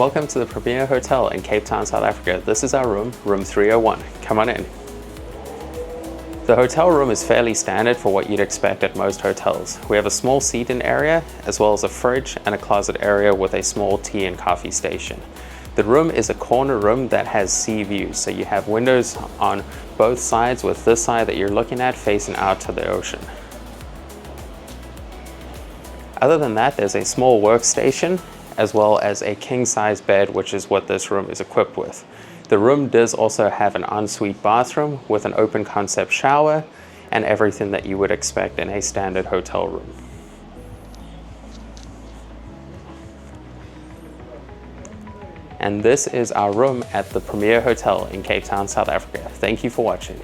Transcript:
Welcome to the Premier Hotel in Cape Town, South Africa. This is our room, room 301. Come on in. The hotel room is fairly standard for what you'd expect at most hotels. We have a small seating area, as well as a fridge and a closet area with a small tea and coffee station. The room is a corner room that has sea views, so you have windows on both sides, with this side that you're looking at facing out to the ocean. Other than that, there's a small workstation, as well as a king-size bed, which is what this room is equipped with. The room does also have an ensuite bathroom with an open concept shower and everything that you would expect in a standard hotel room. And this is our room at the Premier Hotel in Cape Town, South Africa. Thank you for watching.